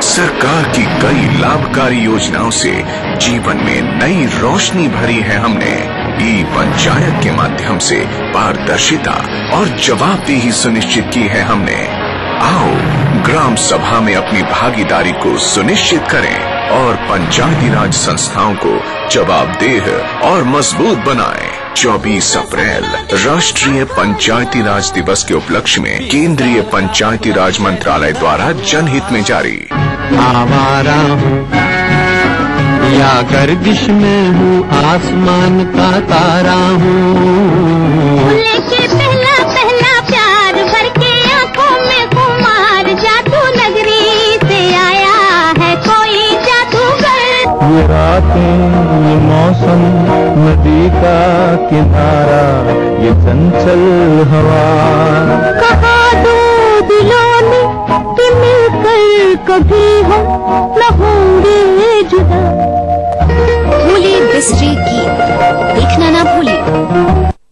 सरकार की कई लाभकारी योजनाओं से जीवन में नई रोशनी भरी है हमने। ई पंचायत के माध्यम से पारदर्शिता और जवाबदेही सुनिश्चित की है हमने। आओ ग्राम सभा में अपनी भागीदारी को सुनिश्चित करें और पंचायती राज संस्थाओं को जवाबदेह और मजबूत बनाएं। 24 अप्रैल राष्ट्रीय पंचायती राज दिवस के उपलक्ष्य में केंद्रीय पंचायती राज मंत्रालय द्वारा जनहित में जारी। आवारा हूँ या गर्दिश में हूँ, आसमान का तारा हूँ। लेके पहला पहला प्यार भर के आंखों में कुमार, जादू नगरी से आया है कोई जादूगर। ये रातें, ये मौसम, नदी का किनारा, ये चंचल हवा। कहा दो दिलों ने कि मिलकर कभी हम न होंगे जुदा। भूलिए बिस्ट्री की देखना ना भूलिए।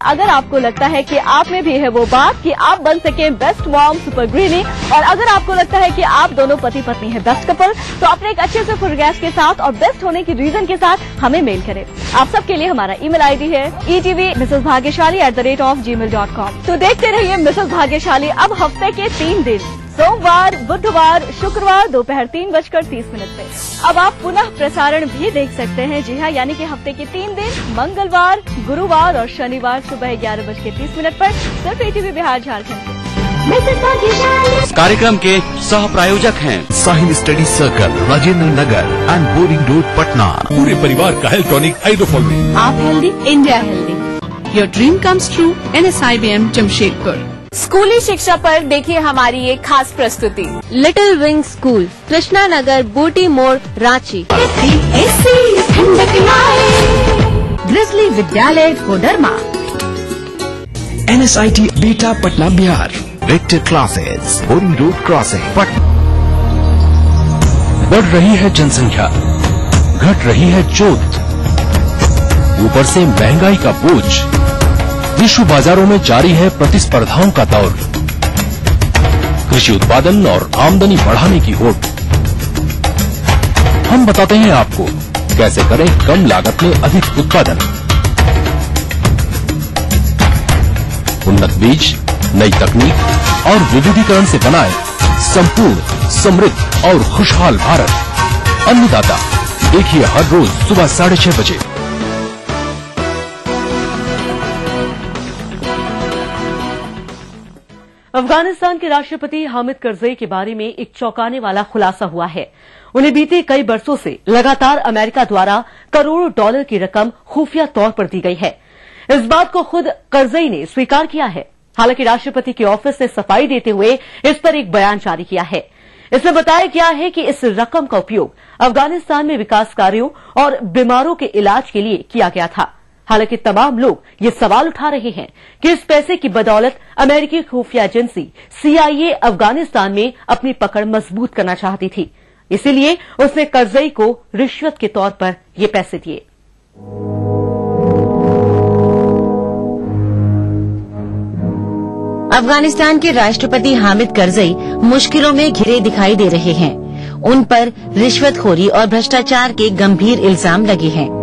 अगर आपको लगता है कि आप में भी है वो बात कि आप बन सके बेस्ट मॉम सुपर ग्रीनी, और अगर आपको लगता है कि आप दोनों पति पत्नी है बेस्ट कपल, तो अपने एक अच्छे से फोटोग्राफ के साथ और बेस्ट होने की रीजन के साथ हमें मेल करें। आप सबके लिए हमारा ईमेल आईडी है etv@gmail.com। तो देखते रहिए मिसेस भाग्यशाली अब हफ्ते के 3 दिन, सोमवार, बुधवार, शुक्रवार दोपहर 3:30 पे। अब आप पुनः प्रसारण भी देख सकते हैं। जी हाँ, यानी कि हफ्ते के 3 दिन, मंगलवार, गुरुवार और शनिवार सुबह 11:30 पर सिर्फ ETV बिहार झारखंड से। इस कार्यक्रम के सह प्रायोजक हैं Sahil study circle, Rajendra Nagar and boring road, Patna. पूरे परिवार का हेल्थ टॉनिक हाइड्रोफॉल। आप healthy, India healthy. Your dream comes true, NSIBM Jamshedpur. स्कूली शिक्षा पर देखिए हमारी एक खास प्रस्तुति। Little wing school, Krishna Nagar, Booti Mor, Ranchi. Grizzly Vidyalaya Koderma. NSIT beta Patna Bihar. Vector classes, boring road crossing, Patna. बढ़ रही है जनसंख्या, घट रही है जोत, ऊपर से महंगाई का बोझ। विश्व बाजारों में जारी है प्रतिस्पर्धाओं का दौर। कृषि उत्पादन और आमदनी बढ़ाने की होड़। हम बताते हैं आपको कैसे करें कम लागत में अधिक उत्पादन। उन्नत बीज, नई तकनीक और विविधीकरण से बनाए संपूर्ण, समृद्ध और खुशहाल भारत। अन्नदाता देखिए हर रोज सुबह 6:30 बजे। अफगानिस्तान के राष्ट्रपति हामिद करजई के बारे में एक चौंकाने वाला खुलासा हुआ है। उन्हें बीते कई बरसों से लगातार अमेरिका द्वारा करोड़ों डॉलर की रकम खुफिया तौर पर दी गई है। इस बात को खुद करजई ने स्वीकार किया है। हालांकि राष्ट्रपति के ऑफिस ने सफाई देते हुए इस पर एक बयान जारी किया है। इसमें बताया गया है कि इस रकम का उपयोग अफगानिस्तान में विकास कार्यों और बीमारों के इलाज के लिए किया गया था। हालांकि तमाम लोग ये सवाल उठा रहे हैं कि इस पैसे की बदौलत अमेरिकी खुफिया एजेंसी CIA अफगानिस्तान में अपनी पकड़ मजबूत करना चाहती थी, इसीलिए उसने करजई को रिश्वत के तौर पर ये पैसे दिए। अफगानिस्तान के राष्ट्रपति हामिद करजई मुश्किलों में घिरे दिखाई दे रहे हैं। उन पर रिश्वतखोरी और भ्रष्टाचार के गंभीर इल्जाम लगे हैं।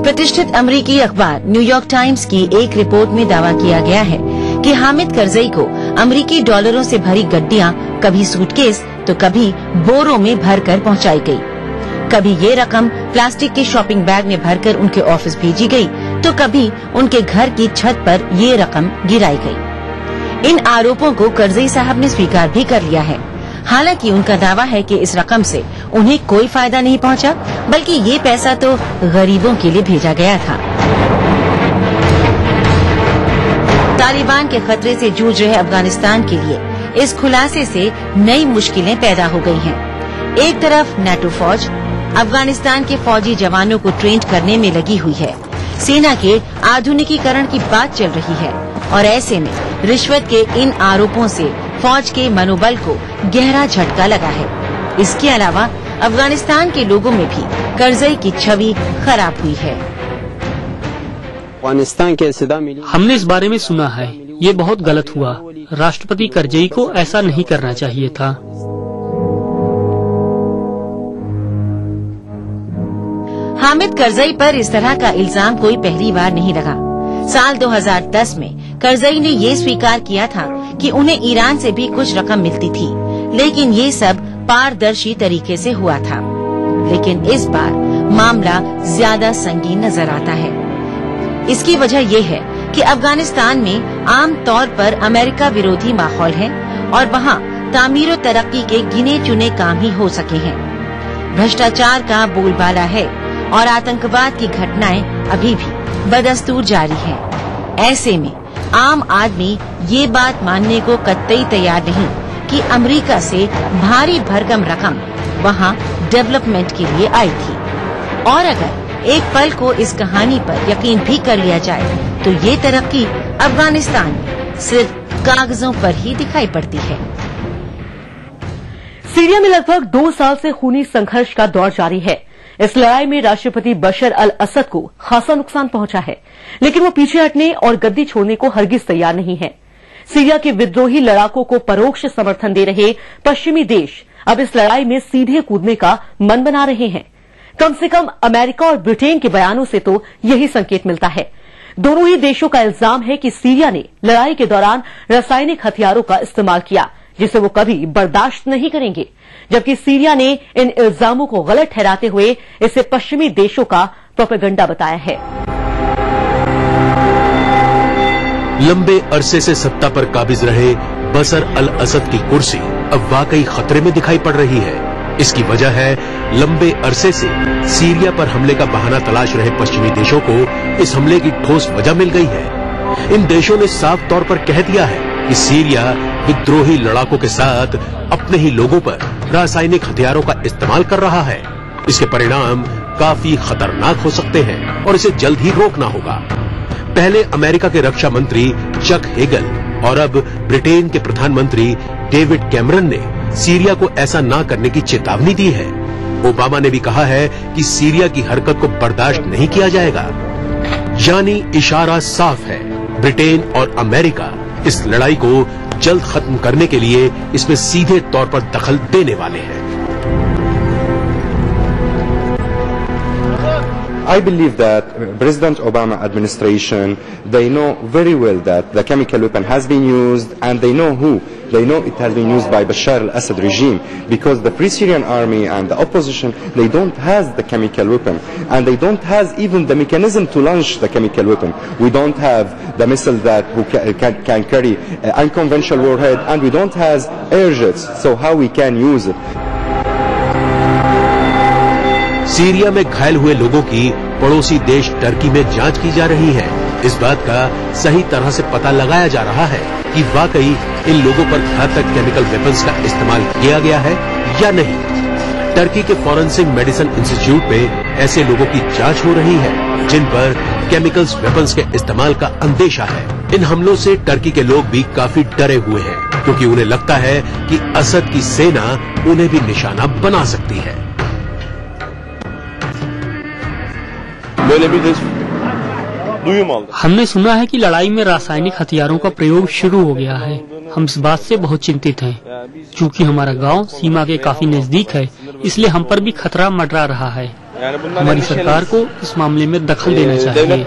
प्रतिष्ठित अमेरिकी अखबार न्यूयॉर्क टाइम्स की एक रिपोर्ट में दावा किया गया है कि हामिद करजई को अमेरिकी डॉलरों से भरी गड्डियां कभी सूटकेस तो कभी बोरों में भरकर पहुंचाई गई। कभी ये रकम प्लास्टिक के शॉपिंग बैग में भरकर उनके ऑफिस भेजी गई तो कभी उनके घर की छत पर ये रकम गिराई गई। इन आरोपों को करजई साहब ने स्वीकार भी कर लिया है। हालांकि उनका दावा है कि इस रकम से उन्हें कोई फायदा नहीं पहुंचा, बल्कि ये पैसा तो गरीबों के लिए भेजा गया था। तालिबान के खतरे से जूझ रहे अफगानिस्तान के लिए इस खुलासे से नई मुश्किलें पैदा हो गई हैं। एक तरफ NATO फौज अफगानिस्तान के फौजी जवानों को ट्रेन करने में लगी हुई है। सेना के आधुनिकीकरण की बात चल रही है और ऐसे में रिश्वत के इन आरोपों से फौज के मनोबल को गहरा झटका लगा है। इसके अलावा अफगानिस्तान के लोगों में भी करजई की छवि खराब हुई है। हमने इस बारे में सुना है, ये बहुत गलत हुआ। राष्ट्रपति करजई को ऐसा नहीं करना चाहिए था। हामिद करजई पर इस तरह का इल्जाम कोई पहली बार नहीं लगा। साल 2010 में करजई ने ये स्वीकार किया था कि उन्हें ईरान से भी कुछ रकम मिलती थी, लेकिन ये सब पारदर्शी तरीके से हुआ था। लेकिन इस बार मामला ज्यादा संगीन नजर आता है। इसकी वजह यह है कि अफगानिस्तान में आम तौर पर अमेरिका विरोधी माहौल है और वहाँ तामीर और तरक्की के गिने चुने काम ही हो सके हैं। भ्रष्टाचार का बोलबाला है और आतंकवाद की घटनाएं अभी भी बदस्तूर जारी हैं। ऐसे में आम आदमी ये बात मानने को कतई तैयार नहीं कि अमेरिका से भारी भरकम रकम वहाँ डेवलपमेंट के लिए आई थी। और अगर एक पल को इस कहानी पर यकीन भी कर लिया जाए तो ये तरक्की अफगानिस्तान में सिर्फ कागजों पर ही दिखाई पड़ती है। सीरिया में लगभग 2 साल से खूनी संघर्ष का दौर जारी है। इस लड़ाई में राष्ट्रपति बशर अल असद को खासा नुकसान पहुंचा है, लेकिन वो पीछे हटने और गद्दी छोड़ने को हरगिज तैयार नहीं है। सीरिया के विद्रोही लड़ाकों को परोक्ष समर्थन दे रहे पश्चिमी देश अब इस लड़ाई में सीधे कूदने का मन बना रहे हैं। कम से कम अमेरिका और ब्रिटेन के बयानों से तो यही संकेत मिलता है। दोनों ही देशों का इल्जाम है कि सीरिया ने लड़ाई के दौरान रासायनिक हथियारों का इस्तेमाल किया, जिसे वो कभी बर्दाश्त नहीं करेंगे, जबकि सीरिया ने इन इल्जामों को गलत ठहराते हुए इसे पश्चिमी देशों का प्रोपेगेंडा बताया है। लंबे अरसे से सत्ता पर काबिज रहे बशर अल असद की कुर्सी अब वाकई खतरे में दिखाई पड़ रही है। इसकी वजह है लंबे अरसे से सीरिया पर हमले का बहाना तलाश रहे पश्चिमी देशों को इस हमले की ठोस वजह मिल गई है। इन देशों ने साफ तौर पर कह दिया है कि सीरिया विद्रोही लड़ाकों के साथ अपने ही लोगों पर रासायनिक हथियारों का इस्तेमाल कर रहा है। इसके परिणाम काफी खतरनाक हो सकते हैं और इसे जल्द ही रोकना होगा। पहले अमेरिका के रक्षा मंत्री चक हेगल और अब ब्रिटेन के प्रधानमंत्री डेविड कैमरन ने सीरिया को ऐसा ना करने की चेतावनी दी है। ओबामा ने भी कहा है कि सीरिया की हरकत को बर्दाश्त नहीं किया जाएगा। यानी इशारा साफ है, ब्रिटेन और अमेरिका इस लड़ाई को जल्द खत्म करने के लिए इसमें सीधे तौर पर दखल देने वाले हैं। I believe that President Obama administration, they know very well that the chemical weapon has been used, and they know who. They know it has been used by Bashar al-Assad regime, because the Free Syrian Army and the opposition, they don't have the chemical weapon, and they don't have even the mechanism to launch the chemical weapon. We don't have the missile that who can carry unconventional warhead, and we don't have air jets, so how we can use it? Syria में घायल हुए लोगों की पड़ोसी देश Turkey में जांच की जा रही है। इस बात का सही तरह से पता लगाया जा रहा है कि वाकई इन लोगों पर घातक केमिकल वेपन्स का इस्तेमाल किया गया है या नहीं। टर्की के फॉरेंसिक मेडिसिन इंस्टीट्यूट में ऐसे लोगों की जांच हो रही है जिन पर केमिकल्स वेपन्स के इस्तेमाल का अंदेशा है। इन हमलों से टर्की के लोग भी काफी डरे हुए हैं, क्योंकि उन्हें लगता है कि असद की सेना उन्हें भी निशाना बना सकती है। हमने सुना है कि लड़ाई में रासायनिक हथियारों का प्रयोग शुरू हो गया है। हम इस बात से बहुत चिंतित हैं। चूंकि हमारा गांव सीमा के काफी नजदीक है, इसलिए हम पर भी खतरा मंडरा रहा है। हमारी सरकार को इस मामले में दखल देना चाहिए।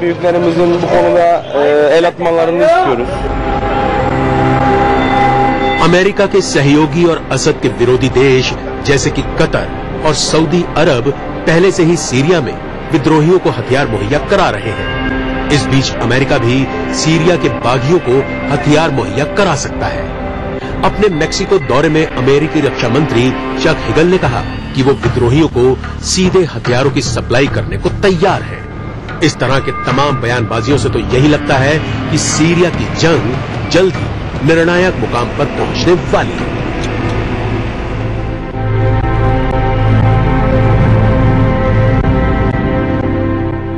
अमेरिका के सहयोगी और असद के विरोधी देश जैसे कि कतर और सऊदी अरब पहले से ही सीरिया में विद्रोहियों को हथियार मुहैया करा रहे हैं। इस बीच अमेरिका भी सीरिया के बागियों को हथियार मुहैया करा सकता है। अपने मेक्सिको दौरे में अमेरिकी रक्षा मंत्री चक हेगल ने कहा कि वो विद्रोहियों को सीधे हथियारों की सप्लाई करने को तैयार है। इस तरह के तमाम बयानबाजियों से तो यही लगता है कि सीरिया की जंग जल्द ही निर्णायक मुकाम पर पहुंचने वाली है।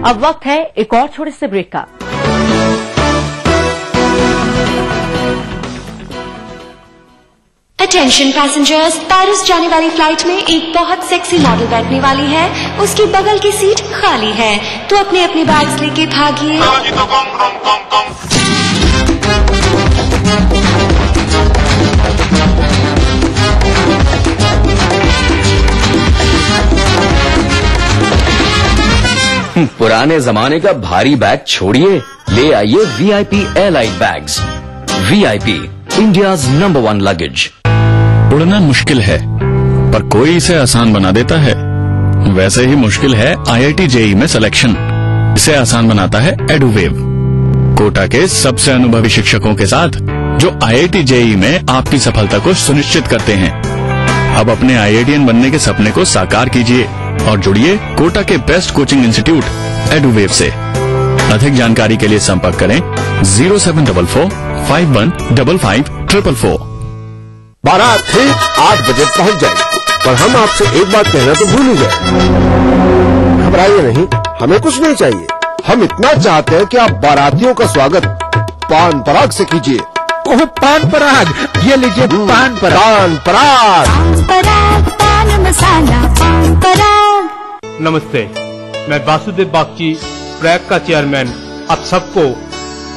अब वक्त है एक और छोटे से ब्रेक का। अटेंशन पैसेंजर्स, पेरिस जाने वाली फ्लाइट में एक बहुत सेक्सी मॉडल बैठने वाली है। उसकी बगल की सीट खाली है, तो अपने अपने बैग्स लेके भागिए। पुराने जमाने का भारी बैग छोड़िए, ले आइए VIP airlite bags. VIP, India's number 1 luggage. उड़ना मुश्किल है, पर कोई इसे आसान बना देता है। वैसे ही मुश्किल है IIT JEE में सिलेक्शन, इसे आसान बनाता है एडुवेव। कोटा के सबसे अनुभवी शिक्षकों के साथ जो IIT JEE में आपकी सफलता को सुनिश्चित करते हैं। अब अपने IITian बनने के सपने को साकार कीजिए और जुड़िए कोटा के बेस्ट कोचिंग इंस्टीट्यूट एडुवेव से। अधिक जानकारी के लिए संपर्क करें 0744 5155 444। बारात ठीक 8 बजे पहुंच जाएगी, पर हम आपसे एक बात कहना तो भूल ही गए। घबराइए नहीं, हमें कुछ नहीं चाहिए। हम इतना चाहते हैं कि आप बारातियों का स्वागत पान पराग से कीजिए। ओह, पान पराग, ये लीजिए पान पराग। पान पराग, पान मसाला, पान पराग। नमस्ते, मैं वासुदेव बागची, प्रयाग का चेयरमैन, आप सबको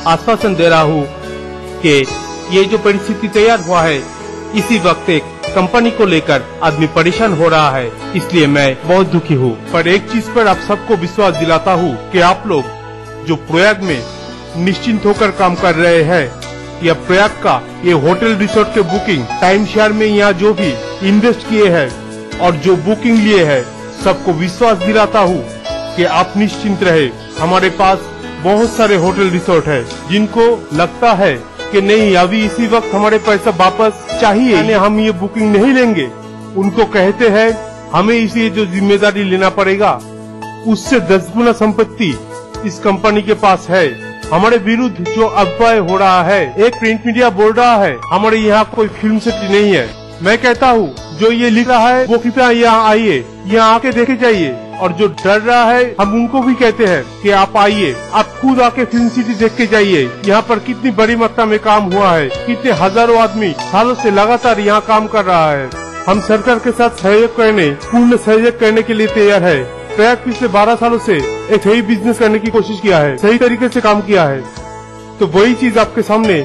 आश्वासन दे रहा हूँ कि ये जो परिस्थिति तैयार हुआ है, इसी वक्त एक कंपनी को लेकर आदमी परेशान हो रहा है, इसलिए मैं बहुत दुखी हूँ। पर एक चीज पर आप सबको विश्वास दिलाता हूँ कि आप लोग जो प्रयाग में निश्चिंत होकर काम कर रहे हैं, या प्रयाग का ये होटल रिसोर्ट के बुकिंग टाइम शेयर में यहाँ जो भी इन्वेस्ट किए हैं और जो बुकिंग लिए हैं, सबको विश्वास दिलाता हूँ कि आप निश्चिंत रहे। हमारे पास बहुत सारे होटल रिसोर्ट है जिनको लगता है कि नहीं अभी इसी वक्त हमारे पैसा वापस चाहिए, यानी हम ये बुकिंग नहीं लेंगे। उनको कहते हैं हमें इसी जो जिम्मेदारी लेना पड़ेगा, उससे 10 गुना संपत्ति इस कंपनी के पास है। हमारे विरुद्ध जो अफवाह हो रहा है, एक प्रिंट मीडिया बोल रहा है हमारे यहाँ कोई फिल्म सिटी नहीं है। मैं कहता हूँ जो ये लिख रहा है वो कृपया यहाँ आइए, यहाँ आके देखे जाइए। और जो डर रहा है, हम उनको भी कहते हैं कि आप आइए, आप खुद आके फिल्म सिटी देख के जाइए। यहाँ पर कितनी बड़ी मात्रा में काम हुआ है, कितने हजारों आदमी सालों से लगातार यहाँ काम कर रहा है। हम सरकार के साथ सहयोग करने, पूर्ण सहयोग करने के लिए तैयार है। प्रयाग पिछले 12 सालों से एक सही बिजनेस करने की कोशिश किया है, सही तरीके से काम किया है। तो वही चीज आपके सामने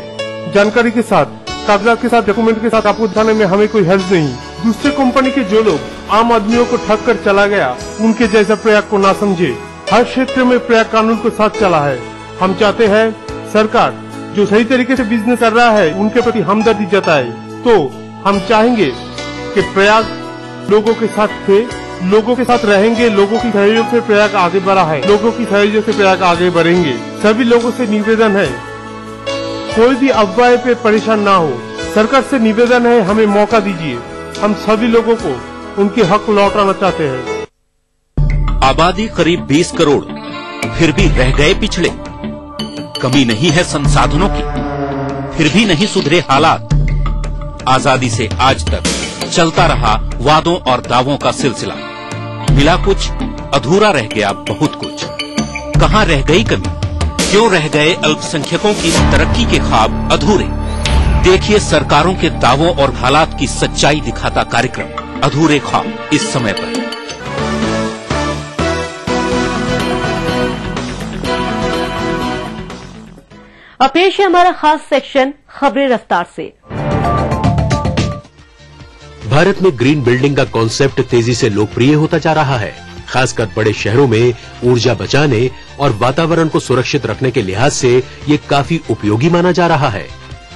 जानकारी के साथ, कागजात के साथ, डॉक्यूमेंट के साथ आपको दिखाने में हमें कोई हर्ज नहीं। दूसरे कंपनी के जो लोग आम आदमियों को ठग कर चला गया, उनके जैसा प्रयाग को ना समझे। हर क्षेत्र में प्रयाग कानून को साथ चला है। हम चाहते हैं सरकार जो सही तरीके से बिजनेस कर रहा है उनके प्रति हमदर्दी जताए। तो हम चाहेंगे कि प्रयाग लोगों के साथ थे, लोगों के साथ रहेंगे। लोगों की सहयोग से प्रयाग आगे बढ़ा है, लोगों की सहयोग से प्रयाग आगे बढ़ेंगे। सभी लोगों से निवेदन है कोई भी अफवाह पे परेशान ना हो। सरकार से निवेदन है हमें मौका दीजिए, हम सभी लोगों को उनके हक लौटाना चाहते हैं। आबादी करीब 20 करोड़, फिर भी रह गए पिछड़े। कमी नहीं है संसाधनों की, फिर भी नहीं सुधरे हालात। आजादी से आज तक चलता रहा वादों और दावों का सिलसिला। मिला कुछ, अधूरा रह गया बहुत कुछ। कहाँ रह गई कमी? क्यों रह गए अल्पसंख्यकों की तरक्की के ख्वाब अधूरे? देखिए सरकारों के दावों और हालात की सच्चाई दिखाता कार्यक्रम अधूरे ख्वाब इस समय पर। अब पेश है हमारा खास सेक्शन खबरें रफ्तार से। भारत में ग्रीन बिल्डिंग का कॉन्सेप्ट तेजी से लोकप्रिय होता जा रहा है। खासकर बड़े शहरों में ऊर्जा बचाने और वातावरण को सुरक्षित रखने के लिहाज से ये काफी उपयोगी माना जा रहा है।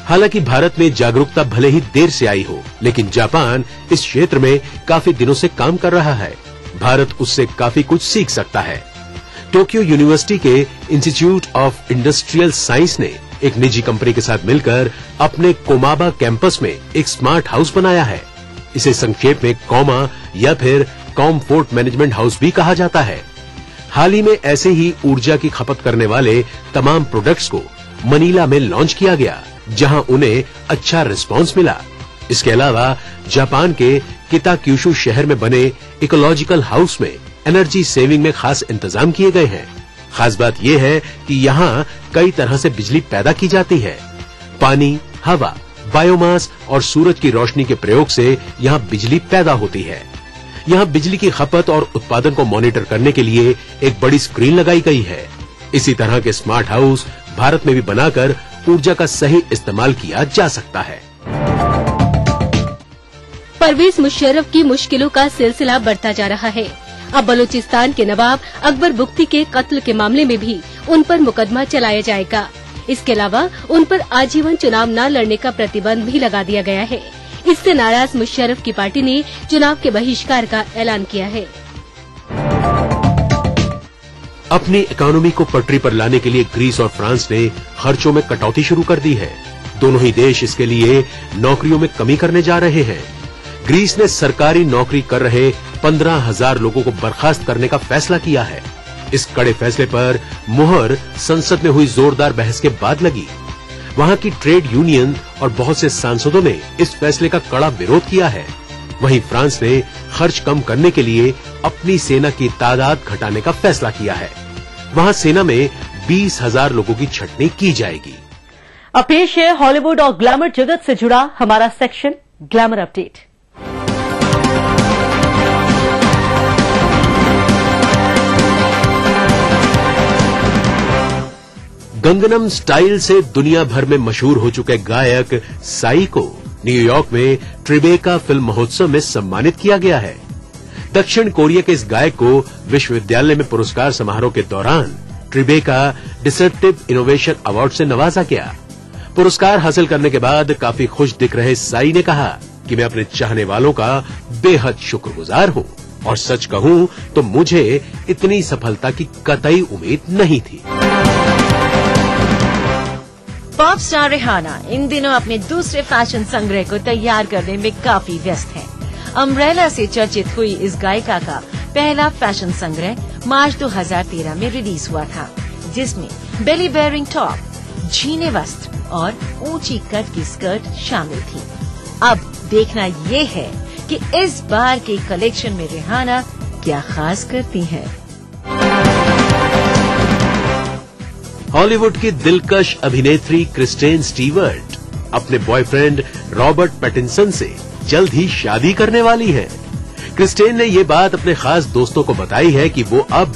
हालांकि भारत में जागरूकता भले ही देर से आई हो, लेकिन जापान इस क्षेत्र में काफी दिनों से काम कर रहा है। भारत उससे काफी कुछ सीख सकता है। टोक्यो यूनिवर्सिटी के इंस्टीट्यूट ऑफ इंडस्ट्रियल साइंस ने एक निजी कंपनी के साथ मिलकर अपने कोमाबा कैंपस में एक स्मार्ट हाउस बनाया है। इसे संक्षेप में कॉमा या फिर कॉमफोर्ट मैनेजमेंट हाउस भी कहा जाता है। हाल ही में ऐसे ही ऊर्जा की खपत करने वाले तमाम प्रोडक्ट्स को मनीला में लॉन्च किया गया, जहां उन्हें अच्छा रिस्पांस मिला। इसके अलावा जापान के किताक्यूशु शहर में बने इकोलॉजिकल हाउस में एनर्जी सेविंग में खास इंतजाम किए गए हैं। खास बात यह है कि यहाँ कई तरह से बिजली पैदा की जाती है। पानी, हवा, बायोमास और सूरज की रोशनी के प्रयोग से यहाँ बिजली पैदा होती है। यहाँ बिजली की खपत और उत्पादन को मॉनिटर करने के लिए एक बड़ी स्क्रीन लगाई गई है। इसी तरह के स्मार्ट हाउस भारत में भी बनाकर ऊर्जा का सही इस्तेमाल किया जा सकता है। परवेज मुशर्रफ की मुश्किलों का सिलसिला बढ़ता जा रहा है। अब बलूचिस्तान के नवाब अकबर बुख्ती के कत्ल के मामले में भी उन पर मुकदमा चलाया जाएगा। इसके अलावा उन पर आजीवन चुनाव न लड़ने का प्रतिबंध भी लगा दिया गया है। इससे नाराज मुशर्रफ की पार्टी ने चुनाव के बहिष्कार का ऐलान किया है। अपनी इकोनॉमी को पटरी पर लाने के लिए ग्रीस और फ्रांस ने खर्चों में कटौती शुरू कर दी है। दोनों ही देश इसके लिए नौकरियों में कमी करने जा रहे हैं। ग्रीस ने सरकारी नौकरी कर रहे 15,000 लोगों को बर्खास्त करने का फैसला किया है। इस कड़े फैसले पर मुहर संसद में हुई जोरदार बहस के बाद लगी। वहां की ट्रेड यूनियन और बहुत से सांसदों ने इस फैसले का कड़ा विरोध किया है। वहीं फ्रांस ने खर्च कम करने के लिए अपनी सेना की तादाद घटाने का फैसला किया है। वहां सेना में 20,000 लोगों की छंटनी की जाएगी। अब पेश है हॉलीवुड और ग्लैमर जगत से जुड़ा हमारा section glamour update. Gangnam style से दुनिया भर में मशहूर हो चुके गायक साई को न्यूयॉर्क में ट्रिबेका फिल्म महोत्सव में सम्मानित किया गया है। दक्षिण कोरिया के इस गायक को विश्वविद्यालय में पुरस्कार समारोह के दौरान ट्रिबेका डिसरप्टिव इनोवेशन अवार्ड से नवाजा गया। पुरस्कार हासिल करने के बाद काफी खुश दिख रहे साई ने कहा कि मैं अपने चाहने वालों का बेहद शुक्रगुजार हूं और सच कहूं तो मुझे इतनी सफलता की कतई उम्मीद नहीं थी। पॉप स्टार रिहाना इन दिनों अपने दूसरे फैशन संग्रह को तैयार करने में काफी व्यस्त हैं। अम्ब्रेला से चर्चित हुई इस गायिका का पहला फैशन संग्रह मार्च 2013 में रिलीज हुआ था, जिसमें बेली बेयरिंग टॉप, झीने वस्त्र और ऊंची कट की स्कर्ट शामिल थी। अब देखना ये है कि इस बार के कलेक्शन में रिहाना क्या खास करती है। हॉलीवुड की दिलकश अभिनेत्री क्रिस्टेन स्टीवर्ट अपने बॉयफ्रेंड रॉबर्ट पैटिंसन से जल्द ही शादी करने वाली हैं। क्रिस्टेन ने ये बात अपने खास दोस्तों को बताई है कि वो अब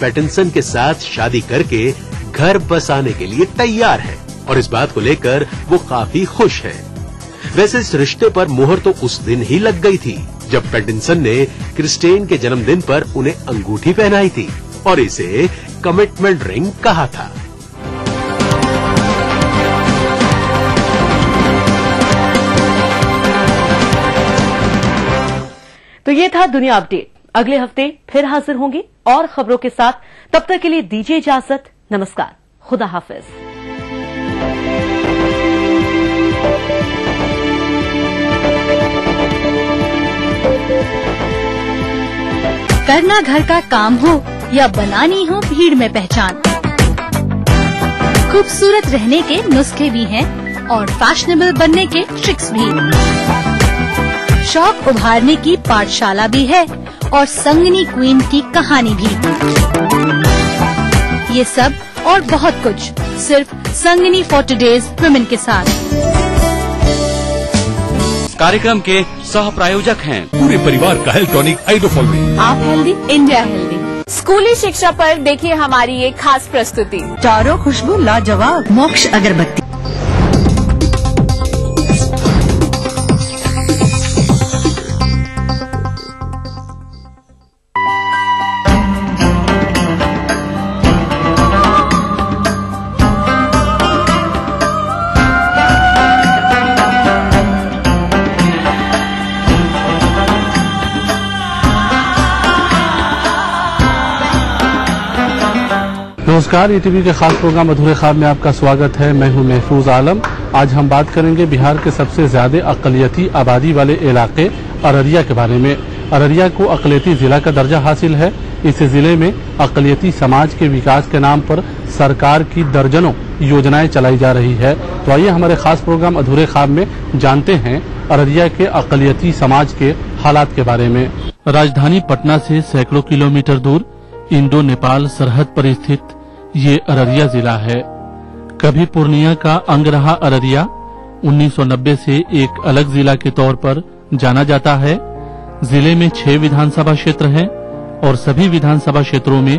पैटिंसन के साथ शादी करके घर बसाने के लिए तैयार है और इस बात को लेकर वो काफी खुश हैं। वैसे इस रिश्ते पर मुहर तो उस दिन ही लग गई थी जब पैटिंसन ने क्रिस्टेन के जन्मदिन पर उन्हें अंगूठी पहनाई थी और इसे कमिटमेंट रिंग कहा था। तो ये था दुनिया अपडेट। अगले हफ्ते फिर हाजिर होंगे और खबरों के साथ। तब तक के लिए दीजिए इजाजत। नमस्कार, खुदा हाफिज। करना घर का काम हो या बनानी हो भीड़ में पहचान, खूबसूरत रहने के नुस्खे भी हैं और फैशनेबल बनने के ट्रिक्स भी। शौक उभारने की पाठशाला भी है और संगनी क्वीन की कहानी भी। ये सब और बहुत कुछ सिर्फ संगनी फॉर टुडेज वुमेन के साथ। कार्यक्रम के सह प्रायोजक हैं पूरे परिवार का हेल्थ टॉनिक आइडोफॉल। आप हेल्दी, इंडिया हेल्दी। स्कूली शिक्षा पर देखिए हमारी एक खास प्रस्तुति। चारों खुशबू लाजवाब, मोक्ष अगरबत्ती। नमस्कार, ईटीवी के खास प्रोग्राम अधूरे ख्वाब में आपका स्वागत है। मैं हूं महफूज आलम। आज हम बात करेंगे बिहार के सबसे ज्यादा अकलियती आबादी वाले इलाके अररिया के बारे में। अररिया को अकलियती जिला का दर्जा हासिल है। इस जिले में अकलियती समाज के विकास के नाम पर सरकार की दर्जनों योजनाएं चलाई जा रही है। तो आइए हमारे खास प्रोग्राम अधूरे ख्वाब में जानते हैं अररिया के अकलियती समाज के हालात के बारे में। राजधानी पटना से सैकड़ों किलोमीटर दूर इंडो नेपाल सरहद पर स्थित ये अररिया जिला है। कभी पूर्णिया का अंग रहा अररिया 1990 से एक अलग जिला के तौर पर जाना जाता है। जिले में 6 विधानसभा क्षेत्र हैं और सभी विधानसभा क्षेत्रों में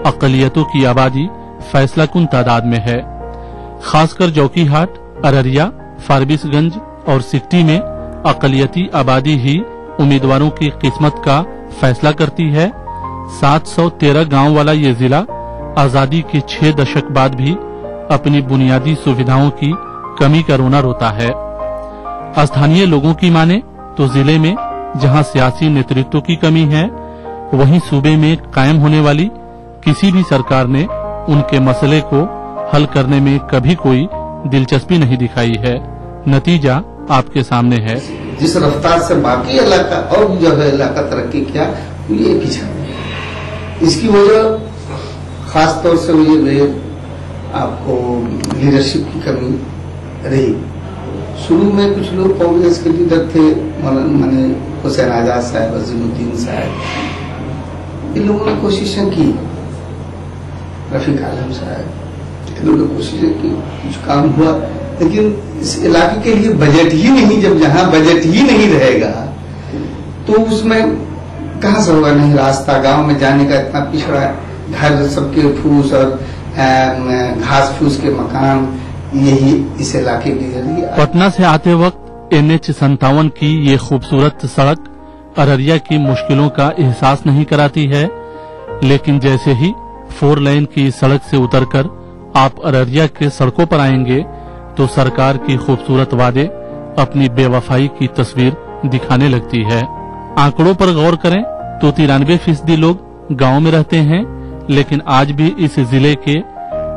अकलियतों की आबादी फैसलाकुन तादाद में है। खासकर जौकीहाट, अररिया, फारबिसगंज और सिकटी में अकलियती आबादी ही उम्मीदवारों की किस्मत का फैसला करती है। 713 गांव वाला ये जिला आजादी के 6 दशक बाद भी अपनी बुनियादी सुविधाओं की कमी का रोना रोता है। स्थानीय लोगों की माने तो जिले में जहां सियासी नेतृत्व की कमी है, वहीं सूबे में कायम होने वाली किसी भी सरकार ने उनके मसले को हल करने में कभी कोई दिलचस्पी नहीं दिखाई है। नतीजा आपके सामने है। जिस रफ्तार से बाकी इलाका और जो है इलाका तरक्की किया, ये पीछा इसकी वजह खास तौर से ये आपको लीडरशिप की कमी रही। शुरू में कुछ लोग कांग्रेस के लीडर थे, माने हुसैन आजाद साहब, अजीमुद्दीन साहब, इन लोगों ने कोशिशें की, रफीक आलम साहब, इन लोगों ने कोशिशें की, कुछ काम हुआ, लेकिन इस इलाके के लिए बजट ही नहीं। जब जहां बजट ही नहीं रहेगा तो उसमें कहां से होगा। नहीं रास्ता, गांव में जाने का इतना पिछड़ा, घर सबके फूस और घास फूस के मकान, यही इस इलाके के लिए। पटना से आते वक्त NH-57 की ये खूबसूरत सड़क अररिया की मुश्किलों का एहसास नहीं कराती है, लेकिन जैसे ही 4 लेन की सड़क से उतरकर आप अररिया के सड़कों पर आएंगे तो सरकार की खूबसूरत वादे अपनी बेवफाई की तस्वीर दिखाने लगती है। आंकड़ों पर गौर करें तो 93% लोग गांव में रहते हैं, लेकिन आज भी इस जिले के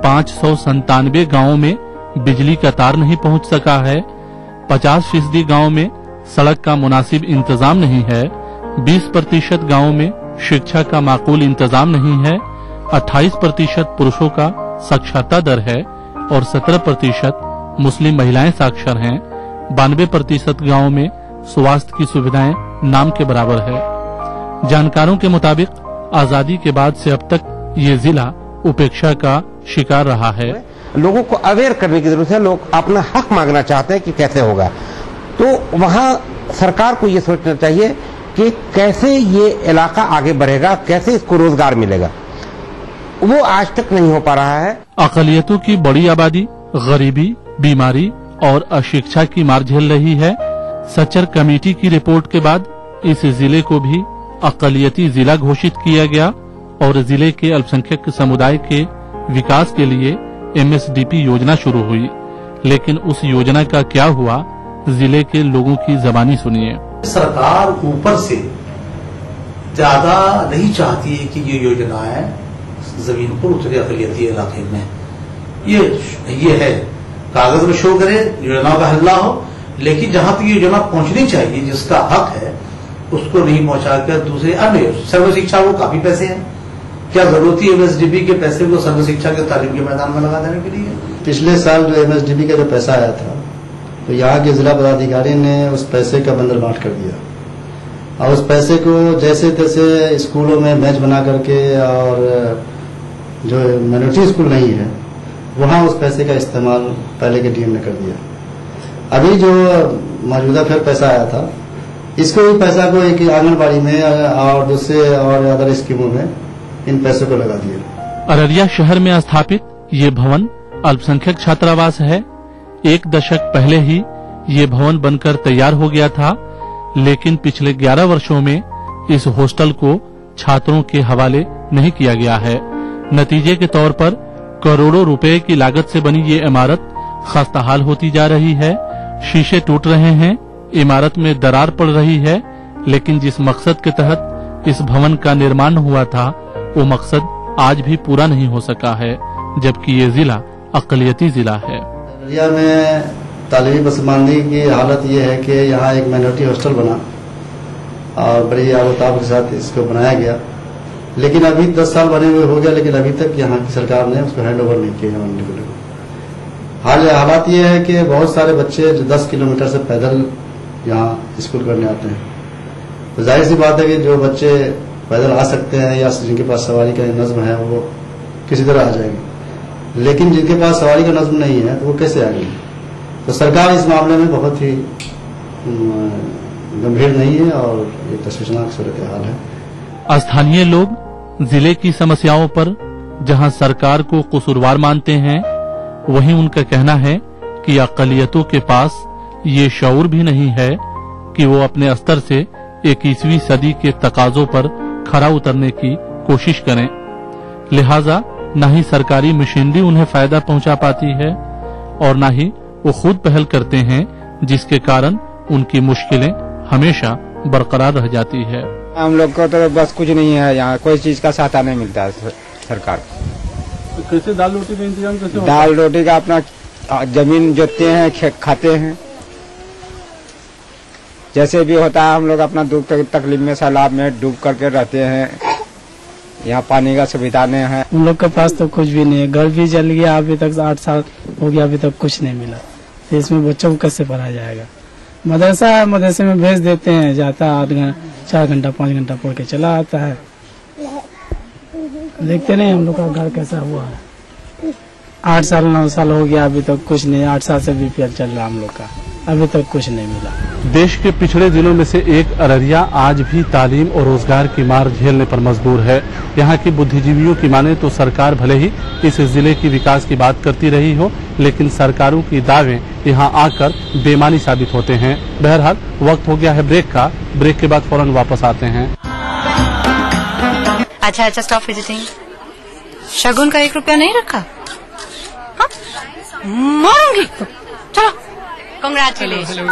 597 गांवों में बिजली का तार नहीं पहुंच सका है। 50% गांव में सड़क का मुनासिब इंतजाम नहीं है। 20% गांवों में शिक्षा का माकूल इंतजाम नहीं है। 28% पुरुषों का साक्षरता दर है और 17% मुस्लिम महिलाएं साक्षर हैं। 92% गांवों में स्वास्थ्य की सुविधाएं नाम के बराबर है। जानकारों के मुताबिक आजादी के बाद से अब तक ये जिला उपेक्षा का शिकार रहा है। लोगों को अवेयर करने की जरूरत है। लोग अपना हक मांगना चाहते हैं कि कैसे होगा, तो वहां सरकार को ये सोचना चाहिए कि कैसे ये इलाका आगे बढ़ेगा, कैसे इसको रोजगार मिलेगा। वो आज तक नहीं हो पा रहा है। अकलियतों की बड़ी आबादी गरीबी, बीमारी और अशिक्षा की मार झेल रही है। सच्चर कमेटी की रिपोर्ट के बाद इस जिले को भी अकलियती जिला घोषित किया गया और जिले के अल्पसंख्यक समुदाय के विकास के लिए MSDP योजना शुरू हुई। लेकिन उस योजना का क्या हुआ, जिले के लोगों की जबानी सुनिए। सरकार ऊपर से ज्यादा नहीं चाहती है कि ये योजनाएं जमीन पर उतरे अकलियती इलाके में। ये है कागज में शो करे, योजनाओं का हल्ला हो, लेकिन जहां तक योजना पहुंचनी चाहिए, जिसका हक है, उसको नहीं पहुंचाकर दूसरे अन्य सर्व शिक्षा को काफी पैसे हैं। क्या जरूरत है MSDP के पैसे को सर्व शिक्षा के तालीम के मैदान में लगा देने के लिए? पिछले साल जो MSDP का जो पैसा आया था, तो यहाँ के जिला पदाधिकारी ने उस पैसे का बंदर बांट कर दिया और उस पैसे को जैसे तैसे स्कूलों में बेंच बना करके, और जो माइनॉरिटी स्कूल नहीं है वहाँ उस पैसे का इस्तेमाल पहले के DM ने कर दिया। अभी जो मौजूदा फिर पैसा आया था, इसको भी पैसा को एक आंगनबाड़ी में और दूसरे और अदर स्कीमों में इन पैसों को लगा दिया। अररिया शहर में स्थापित ये भवन अल्पसंख्यक छात्रावास है। 1 दशक पहले ही ये भवन बनकर तैयार हो गया था, लेकिन पिछले 11 वर्षों में इस हॉस्टल को छात्रों के हवाले नहीं किया गया है। नतीजे के तौर पर करोड़ों रुपए की लागत से बनी ये इमारत खस्ताहाल होती जा रही है। शीशे टूट रहे हैं, इमारत में दरार पड़ रही है, लेकिन जिस मकसद के तहत इस भवन का निर्माण हुआ था, वो मकसद आज भी पूरा नहीं हो सका है, जबकि ये जिला अकलियती जिला है। अररिया में तालीमी पसमानदी की हालत ये है कि यहाँ एक माइनॉरिटी हॉस्टल बना और बड़ी आबोताब के साथ इसको बनाया गया, लेकिन अभी 10 साल बने हुए हो गया, लेकिन अभी तक यहाँ की सरकार ने उसको हैंड ओवर नहीं किया। हालात ये है कि बहुत सारे बच्चे जो 10 किलोमीटर से पैदल यहाँ स्कूल करने आते हैं, तो जाहिर सी बात है कि जो बच्चे पैदल आ सकते हैं या जिनके पास सवारी का नज्म है वो किसी तरह आ जाएंगे, लेकिन जिनके पास सवारी का नज्म नहीं है तो वो कैसे आएंगे। तो सरकार इस मामले में बहुत ही गंभीर नहीं है और ये तशवीशनाक सूरत हाल है। स्थानीय लोग जिले की समस्याओं पर जहां सरकार को कसूरवार मानते हैं, वहीं उनका कहना है कि अक़लियतों के पास ये शऊर भी नहीं है कि वो अपने स्तर से 21वीं सदी के तकाजों पर खरा उतरने की कोशिश करें। लिहाजा न ही सरकारी मशीनरी उन्हें फायदा पहुंचा पाती है और न ही वो खुद पहल करते हैं, जिसके कारण उनकी मुश्किलें हमेशा बरकरार रह जाती है। हम लोग को तो बस कुछ नहीं है, यहाँ कोई चीज का सहायता नहीं मिलता है सरकार। तो कैसे दाल रोटी का इंतजाम कैसे होता है? दाल रोटी का अपना जमीन जोतते हैं, खाते हैं, जैसे भी होता है। हम लोग अपना दुख तकलीफ में सैलाब में डूब करके रहते हैं। यहाँ पानी का सुविधा नहीं है। हम लोग के पास तो कुछ भी नहीं है, घर भी जल गया, अभी तक 8 साल हो गया, अभी तक कुछ नहीं मिला। तो इसमें बच्चों को कैसे पढ़ाया जाएगा? मदरसा है, मदरसे में भेज देते हैं, जाता है 4 घंटा 5 घंटा पढ़ के चला आता है। देखते नहीं हम लोग का घर कैसा हुआ है। 8 साल 9 साल हो गया, अभी तक कुछ नहीं। 8 साल से बीपीएल चल रहा हम लोग का, अभी तक कुछ नहीं मिला। देश के पिछड़े जिलों में से एक अररिया आज भी तालीम और रोजगार की मार झेलने पर मजबूर है। यहाँ की बुद्धिजीवियों की माने तो सरकार भले ही इस जिले की विकास की बात करती रही हो, लेकिन सरकारों की दावे यहाँ आकर बेमानी साबित होते हैं। बहरहाल वक्त हो गया है ब्रेक का, ब्रेक के बाद फौरन वापस आते हैं। अच्छा स्टॉप विजिटिंग। शगुन का 1 रुपया नहीं रखा? हाँ? मारूंगी। चलो, कंग्रेचुलेशन।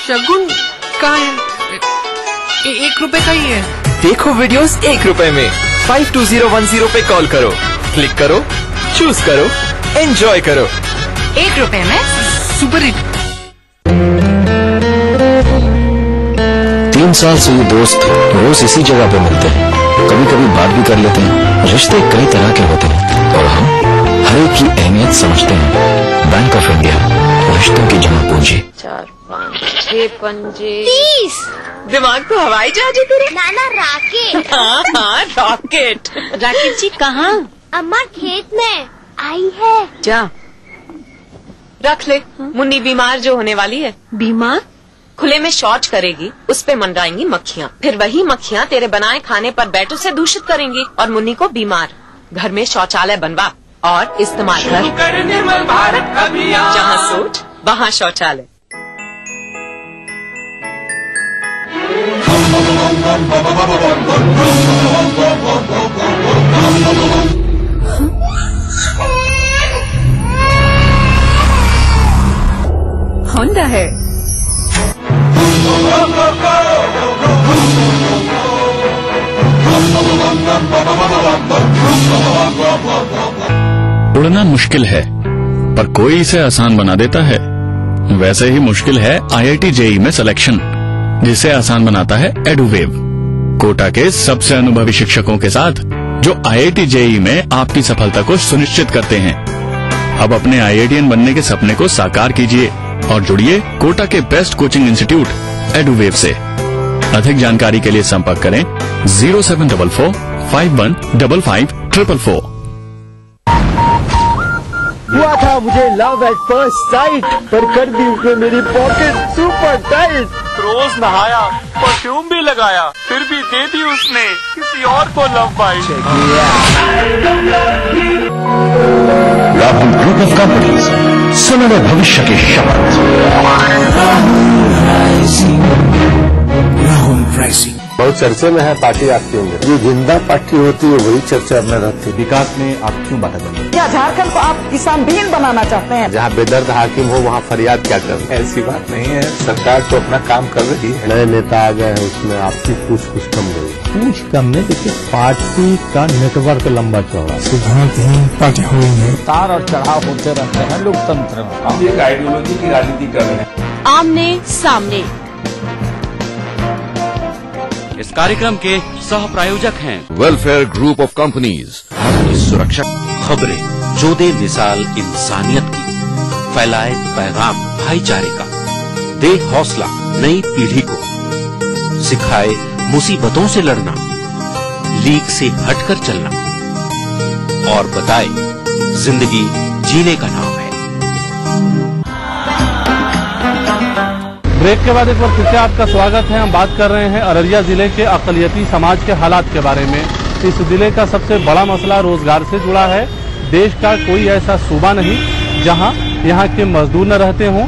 शगुन कहाँ है? 1 रुपए का ही है। देखो वीडियोस 1 रुपए में। 52010 पे कॉल करो, क्लिक करो, चूज करो, एंजॉय करो। 1 रुपए में सुपर हिट। 3 साल से ये दोस्त रोज इसी जगह पे मिलते हैं, कभी कभी बात भी कर लेते हैं। रिश्ते कई तरह के होते हैं और हम हर एक की अहमियत समझते हैं। बैंक ऑफ इंडिया, रिश्तों की जमा पूंजी। 4 5 6 पंजे 30। दिमाग तो हवाई जहाज है तेरे। नाना राकेट। हाँ रॉकेट। राकेट जी कहाँ? अम्मा खेत में आई है। जा रख ले। मुन्नी बीमार जो होने वाली है। बीमार? खुले में शौच करेगी, उस पे मंडराएंगी मक्खियाँ, फिर वही मक्खियाँ तेरे बनाए खाने पर बैटों से दूषित करेंगी और मुन्नी को बीमार। घर में शौचालय बनवा और इस्तेमाल कर। निर्मल भारत अभियान। जहाँ सोच वहाँ शौचालय। होंडा है। उड़ना मुश्किल है पर कोई इसे आसान बना देता है। वैसे ही मुश्किल है IIT JEE में सिलेक्शन, जिसे आसान बनाता है एडुवेव। कोटा के सबसे अनुभवी शिक्षकों के साथ जो IIT JEE में आपकी सफलता को सुनिश्चित करते हैं। अब अपने IITian बनने के सपने को साकार कीजिए और जुड़िए कोटा के बेस्ट कोचिंग इंस्टीट्यूट एडुवेव से। अधिक जानकारी के लिए संपर्क करें 0744 5155 444। हुआ था मुझे लव एट फर्स्ट साइट, पर कर दी उसने मेरी पॉकेट सुपर टाइट। रोज नहाया, परफ्यूम भी लगाया, फिर भी दे दी उसने किसी और को love bite. Rahul group of companies, सुनहरे भविष्य की शपथ। राहुल प्राइसिंग बहुत चर्चे में है पार्टी आपकी होंगे। ये जिंदा पार्टी होती है वही चर्चा में रहती है। विकास में आप क्यों बाधा बने? क्या झारखंड को आप किसान विहीन बनाना चाहते हैं? जहाँ बेदर्द हाकिम हो वहाँ फरियाद क्या कर? ऐसी बात नहीं है, सरकार तो अपना काम कर रही है। नए नेता आ गए हैं, उसमें आपकी पूछ कम गई। पूछ कम नहीं, देखिए पार्टी का नेटवर्क लंबा चौड़ा। सिद्धांतहीन पार्टी हुई है। तार और चढ़ाव होते रहते हैं लोकतंत्र में। हम एक आइडियोलॉजी की राजनीति कर रहे हैं। आमने सामने। इस कार्यक्रम के सह प्रायोजक हैं वेलफेयर ग्रुप ऑफ कंपनीज, आपकी सुरक्षा। खबरें जो दे मिसाल इंसानियत की, फैलाए पैगाम भाईचारे का, दे हौसला नई पीढ़ी को, सिखाए मुसीबतों से लड़ना, लीक से हटकर चलना और बताए जिंदगी जीने का नाम है। ब्रेक के बाद एक बार फिर से आपका स्वागत है। हम बात कर रहे हैं अररिया जिले के अक़लियती समाज के हालात के बारे में। इस जिले का सबसे बड़ा मसला रोजगार से जुड़ा है। देश का कोई ऐसा सूबा नहीं जहां यहां के मजदूर न रहते हों